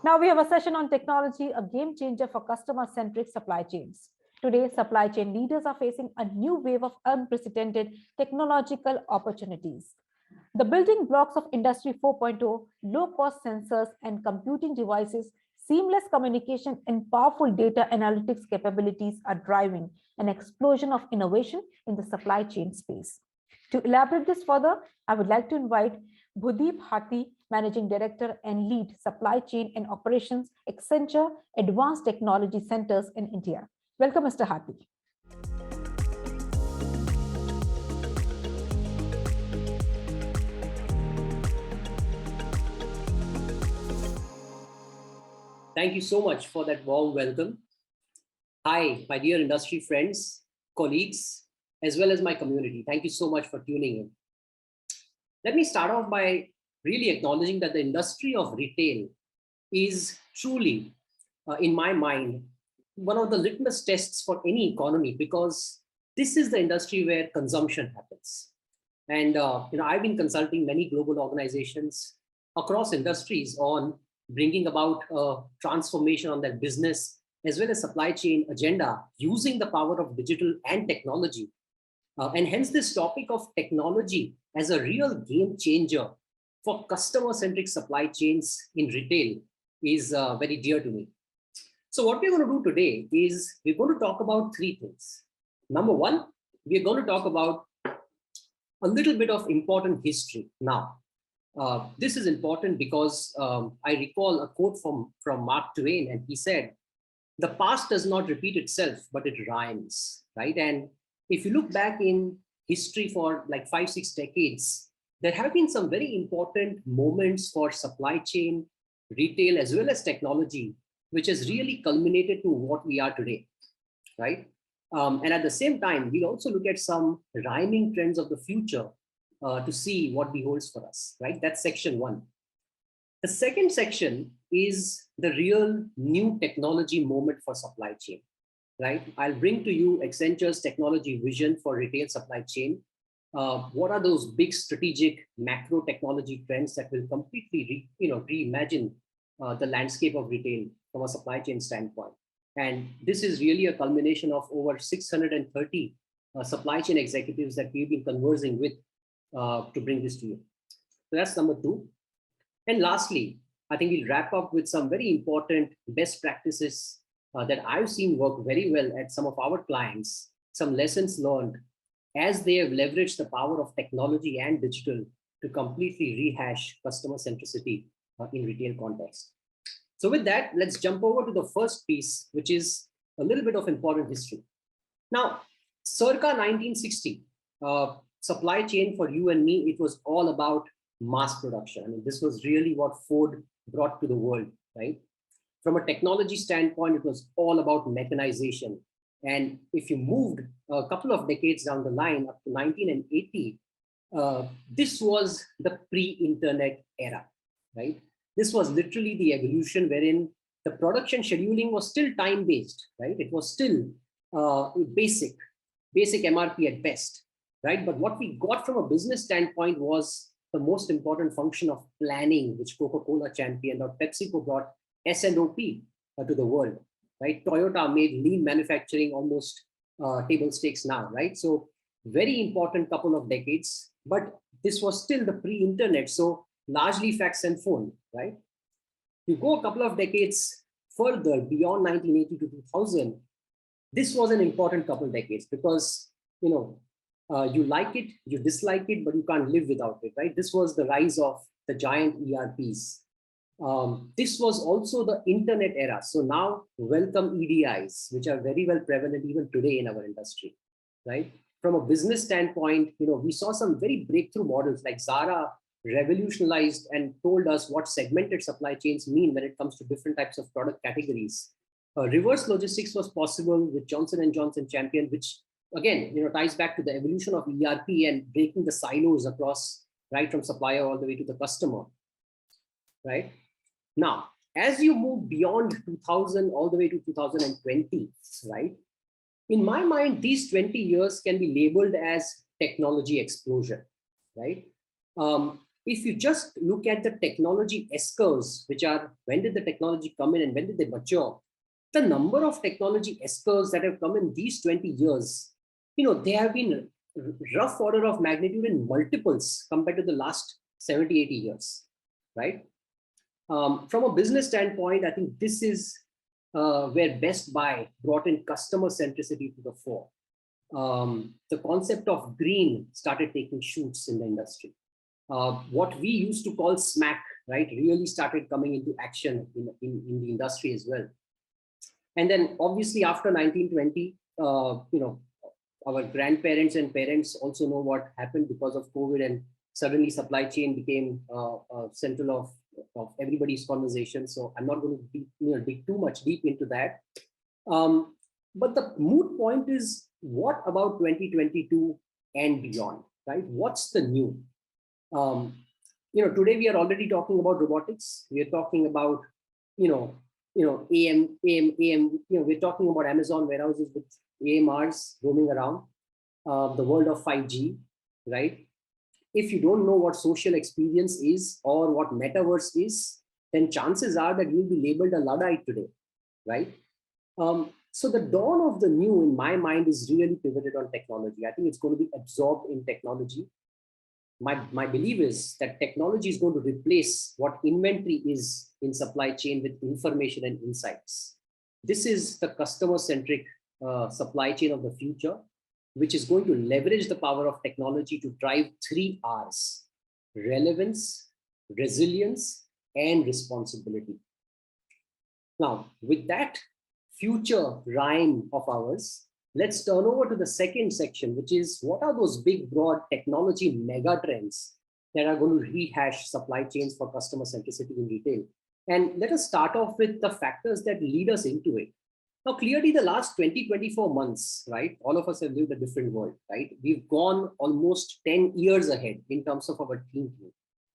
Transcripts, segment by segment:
Now we have a session on technology, a game changer for customer-centric supply chains. Today, supply chain leaders are facing a new wave of unprecedented technological opportunities. The building blocks of Industry 4.0, low-cost sensors and computing devices, seamless communication, and powerful data analytics capabilities are driving an explosion of innovation in the supply chain space. To elaborate this further, I would like to invite Bhudeep Hathi, Managing Director and Lead Supply Chain and Operations, Accenture Advanced Technology Centers in India. Welcome, Mr. Hathi. Thank you so much for that warm welcome. Hi, my dear industry friends, colleagues, as well as my community. Thank you so much for tuning in. Let me start off by really acknowledging that the industry of retail is truly, in my mind, one of the litmus tests for any economy, because this is the industry where consumption happens. And I've been consulting many global organizations across industries on bringing about a transformation on their business as well as supply chain agenda using the power of digital and technology. And hence this topic of technology as a real game changer for customer-centric supply chains in retail is very dear to me. So what we're going to do today is we're going to talk about three things. Number one, we're going to talk about a little bit of important history. Now, this is important because I recall a quote from Mark Twain, and he said, "The past does not repeat itself, but it rhymes," right? And if you look back in history for like 5-6 decades, there have been some very important moments for supply chain, retail, as well as technology, which has really culminated to what we are today, right? And at the same time, we'll also look at some rhyming trends of the future to see what beholds for us, right? That's section one. The second section is the real new technology moment for supply chain, right? I'll bring to you Accenture's technology vision for retail supply chain. What are those big strategic macro technology trends that will completely reimagine the landscape of retail from a supply chain standpoint? And this is really a culmination of over 630 supply chain executives that we've been conversing with to bring this to you. So that's number two. And lastly, I think we'll wrap up with some very important best practices that I've seen work very well at some of our clients, some lessons learned as they have leveraged the power of technology and digital to completely rehash customer centricity in retail context. So with that, let's jump over to the first piece, which is a little bit of important history. Now, circa 1960, supply chain for you and me, it was all about mass production. I mean, this was really what Ford brought to the world, right? From a technology standpoint, it was all about mechanization. And if you moved a couple of decades down the line, up to 1980, this was the pre-internet era, right? This was literally the evolution wherein the production scheduling was still time-based, right? It was still basic MRP at best, right? But what we got from a business standpoint was the most important function of planning, which Coca-Cola championed, or PepsiCo brought S&OP to the world, right? Toyota made lean manufacturing almost table stakes now, right? So very important couple of decades, but this was still the pre-internet, so largely fax and phone, right? You go a couple of decades further beyond 1980 to 2000, this was an important couple of decades because, you like it, you dislike it, but you can't live without it, right? This was the rise of the giant ERPs. This was also the internet era. So now welcome EDIs, which are very well prevalent even today in our industry, right? From a business standpoint, we saw some very breakthrough models like Zara revolutionized and told us what segmented supply chains mean when it comes to different types of product categories. Reverse logistics was possible with Johnson & Johnson champion, which again, ties back to the evolution of ERP and breaking the silos across, right, from supplier all the way to the customer, right? Now, as you move beyond 2000 all the way to 2020, right? In my mind, these 20 years can be labeled as technology explosion, right? if you just look at the technology S-curves, which are when did the technology come in and when did they mature, the number of technology S-curves that have come in these 20 years, they have been rough order of magnitude in multiples compared to the last 70, 80 years, right? From a business standpoint, I think this is where Best Buy brought in customer centricity to the fore. The concept of green started taking shoots in the industry. What we used to call smack, right, really started coming into action in the industry as well. And then obviously after 1920, our grandparents and parents also know what happened because of COVID, and suddenly supply chain became central of everybody's conversation. So I'm not going to dig too much deep into that. But the moot point is, what about 2022 and beyond, right? What's the new? Today we are already talking about robotics. We are talking about, we're talking about Amazon warehouses with AMRs roaming around, the world of 5G, right? If you don't know what social experience is or what metaverse is, then chances are that you'll be labeled a Luddite today, right? So the dawn of the new, in my mind, is really pivoted on technology. I think it's going to be absorbed in technology. My belief is that technology is going to replace what inventory is in supply chain with information and insights. This is the customer-centric supply chain of the future, which is going to leverage the power of technology to drive 3 R's: relevance, resilience, and responsibility. Now, with that future rhyme of ours, let's turn over to the second section, which is what are those big, broad technology mega trends that are going to rehash supply chains for customer centricity in retail. And let us start off with the factors that lead us into it. Now, clearly the last 20, 24 months, right? All of us have lived a different world, right? We've gone almost 10 years ahead in terms of our thinking.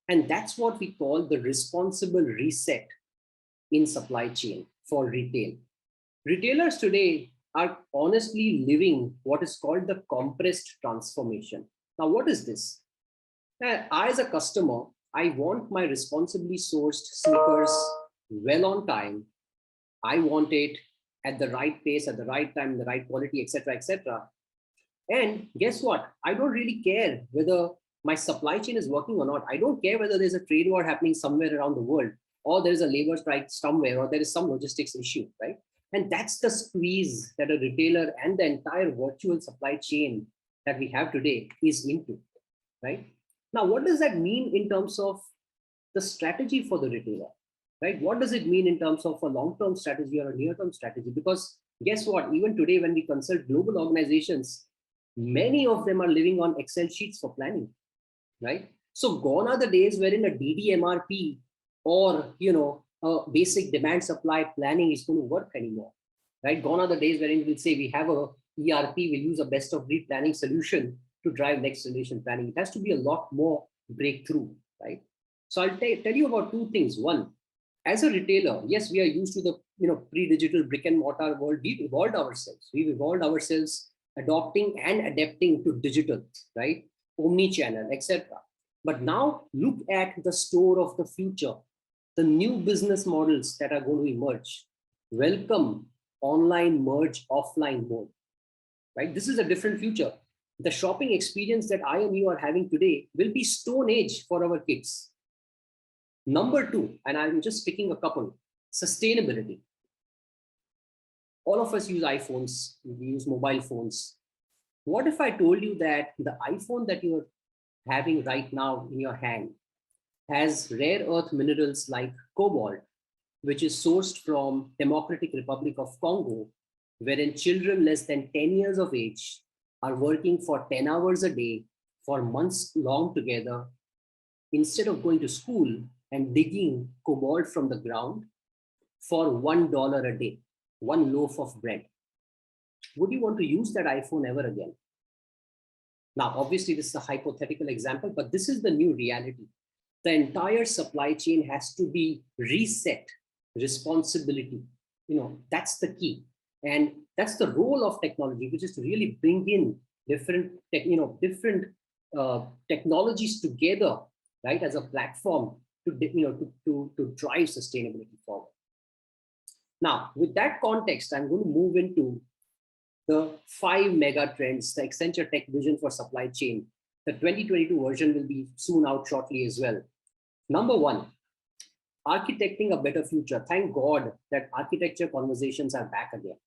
And that's what we call the responsible reset in supply chain for retail. Retailers today are honestly living what is called the compressed transformation. Now, what is this? I, as a customer, I want my responsibly sourced sneakers well on time. I want it at the right pace, at the right time, the right quality, etc., etc. And guess what? I don't really care whether my supply chain is working or not. I don't care whether there's a trade war happening somewhere around the world, or there is a labor strike somewhere, or there is some logistics issue, right? And that's the squeeze that a retailer and the entire virtual supply chain that we have today is into, right? Now, what does that mean in terms of the strategy for the retailer, right? What does it mean in terms of a long-term strategy or a near-term strategy? Because guess what? Even today, when we consult global organizations, many of them are living on Excel sheets for planning, right? So gone are the days wherein a DDMRP or, basic demand supply planning is going to work anymore, right? Gone are the days wherein we'll say we have a ERP, we'll use a best of breed planning solution to drive next generation planning. It has to be a lot more breakthrough, right? So I'll tell you about 2 things. One, as a retailer, yes, we are used to the pre-digital brick and mortar world. We've evolved ourselves. We've evolved ourselves adopting and adapting to digital, right? Omni-channel, etc. But now look at the store of the future, the new business models that are going to emerge. Welcome online merge offline mode, right? This is a different future. The shopping experience that I and you are having today will be stone age for our kids. Number 2, and I'm just picking a couple, sustainability. All of us use iPhones, we use mobile phones. What if I told you that the iPhone that you're having right now in your hand has rare earth minerals like cobalt, which is sourced from Democratic Republic of Congo, wherein children less than 10 years of age are working for 10 hours a day for months long together, instead of going to school and digging cobalt from the ground for $1 a day, 1 loaf of bread. Would you want to use that iPhone ever again? Now, obviously, this is a hypothetical example, but this is the new reality. The entire supply chain has to be reset. Responsibility, that's the key. And that's the role of technology, which is to really bring in different technologies together, right, as a platform to drive sustainability forward. Now, with that context, I'm going to move into the 5 mega trends, the Accenture Tech Vision for Supply Chain. The 2022 version will be soon out shortly as well. Number 1, architecting a better future. Thank God that architecture conversations are back again.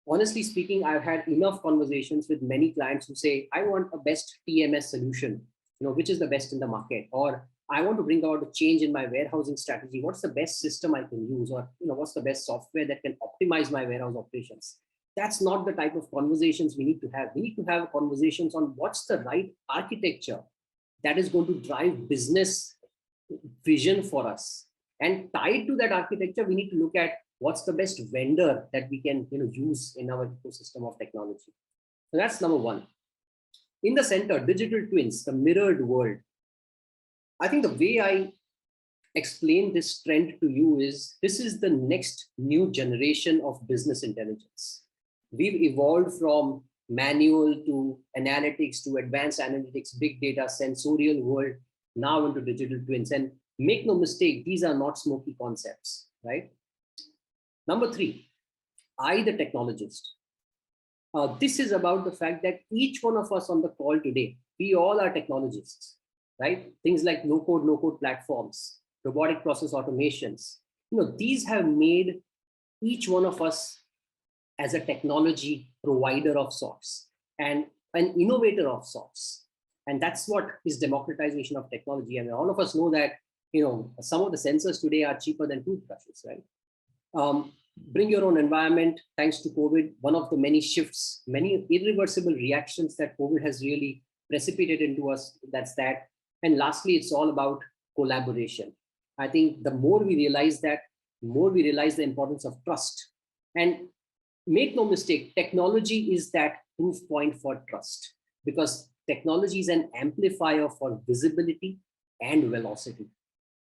Honestly speaking, I've had enough conversations with many clients who say, I want a best TMS solution, which is the best in the market, or I want to bring about a change in my warehousing strategy. What's the best system I can use, or what's the best software that can optimize my warehouse operations? That's not the type of conversations we need to have. We need to have conversations on what's the right architecture that is going to drive business vision for us. And tied to that architecture, we need to look at what's the best vendor that we can use in our ecosystem of technology. So that's number 1. In the center, digital twins, the mirrored world. I think the way I explain this trend to you is, this is the next new generation of business intelligence. We've evolved from manual to analytics to advanced analytics, big data, sensorial world, now into digital twins. And make no mistake, these are not smoky concepts, right? Number 3, I, the technologist. This is about the fact that each one of us on the call today, we all are technologists, right? Things like no-code, no-code platforms, robotic process automations. These have made each one of us as a technology provider of sorts and an innovator of sorts. And that's what is democratization of technology. And all of us know that, some of the sensors today are cheaper than toothbrushes, right? Bring your own environment. Thanks to COVID, one of the many shifts, many irreversible reactions that COVID has really precipitated into us, that's that. And lastly, it's all about collaboration. I think the more we realize that, the more we realize the importance of trust. And make no mistake, technology is that proof point for trust, because technology is an amplifier for visibility and velocity,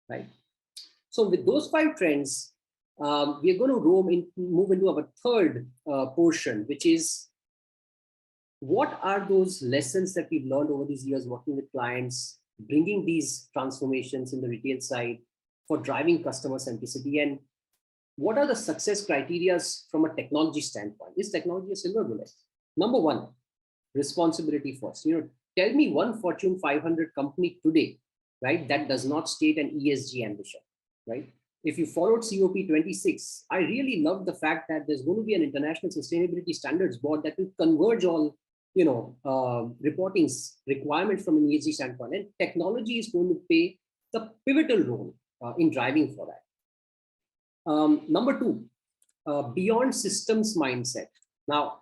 right? So with those 5 trends, we are going to move into our third portion, which is, what are those lessons that we've learned over these years working with clients, bringing these transformations in the retail side for driving customer centricity, and what are the success criteria from a technology standpoint? Is technology a silver bullet? Number 1, responsibility first. Tell me one Fortune 500 company today, right, that does not state an ESG ambition, right? If you followed COP26, I really love the fact that there's going to be an international sustainability standards board that will converge all, reporting requirements from an ESG standpoint, and technology is going to play the pivotal role in driving for that. Number 2, beyond systems mindset. Now,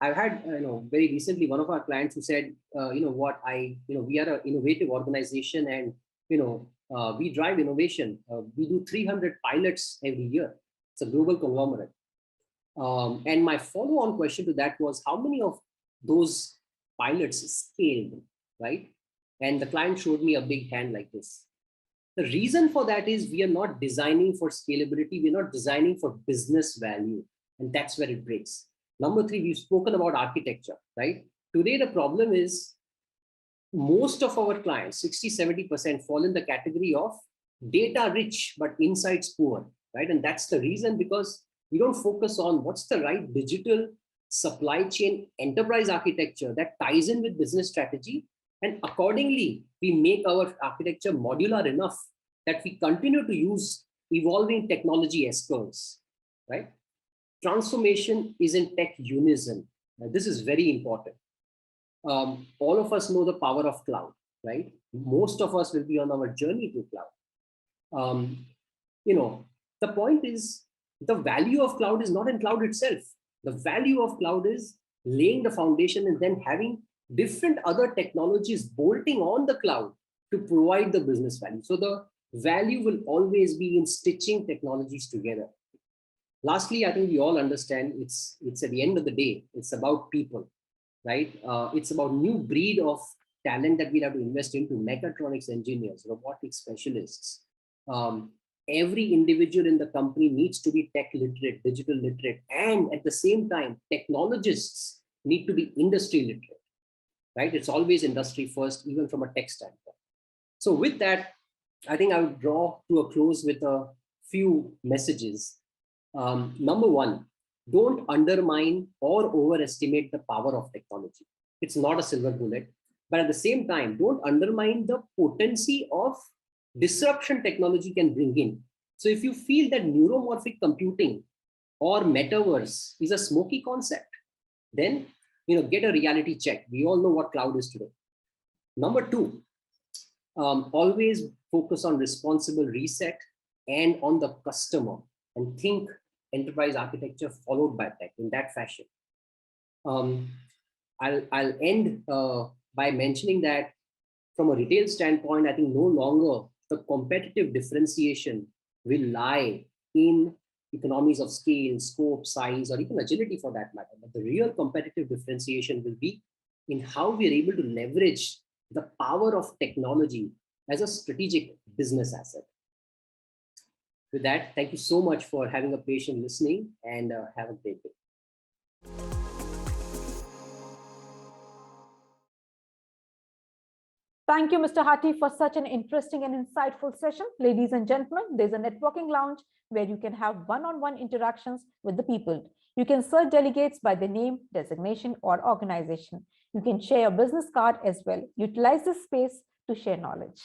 I've had, very recently, one of our clients who said, we are an innovative organization, and, we drive innovation. We do 300 pilots every year. It's a global conglomerate. And my follow-on question to that was, how many of those pilots scaled, right? And the client showed me a big hand like this. The reason for that is, we are not designing for scalability. We're not designing for business value. And that's where it breaks. Number 3, we've spoken about architecture, right? Today, the problem is, most of our clients, 60–70%, fall in the category of data rich, but insights poor, right? And that's the reason, because we don't focus on what's the right digital supply chain enterprise architecture that ties in with business strategy. And accordingly, we make our architecture modular enough that we continue to use evolving technology S-curves, right? Transformation is in tech unison. Now, this is very important. All of us know the power of cloud, right? Most of us will be on our journey to cloud. The point is, the value of cloud is not in cloud itself. The value of cloud is laying the foundation and then having different other technologies bolting on the cloud to provide the business value. So the value will always be in stitching technologies together. Lastly, I think we all understand it's at the end of the day, it's about people, right? It's about new breed of talent that we have to invest into: mechatronics engineers, robotics specialists. Every individual in the company needs to be tech literate, digital literate, and at the same time, technologists need to be industry literate, right? It's always industry first, even from a tech standpoint. So with that, I think I would draw to a close with a few messages. Number one, don't undermine or overestimate the power of technology. It's not a silver bullet, but at the same time, don't undermine the potency of disruption technology can bring in. So if you feel that neuromorphic computing or metaverse is a smoky concept, then get a reality check. We all know what cloud is today. Number two, always focus on responsible reset and on the customer, and think enterprise architecture followed by tech in that fashion. I'll end by mentioning that from a retail standpoint, I think no longer the competitive differentiation will lie in economies of scale, scope, size, or even agility for that matter. But the real competitive differentiation will be in how we are able to leverage the power of technology as a strategic business asset. With that, thank you so much for having a patient listening, and have a great day. Thank you, Mr. Hathi, for such an interesting and insightful session. Ladies and gentlemen, there's a networking lounge where you can have one-on-one interactions with the people. You can search delegates by their name, designation, or organization. You can share your business card as well. Utilize this space to share knowledge.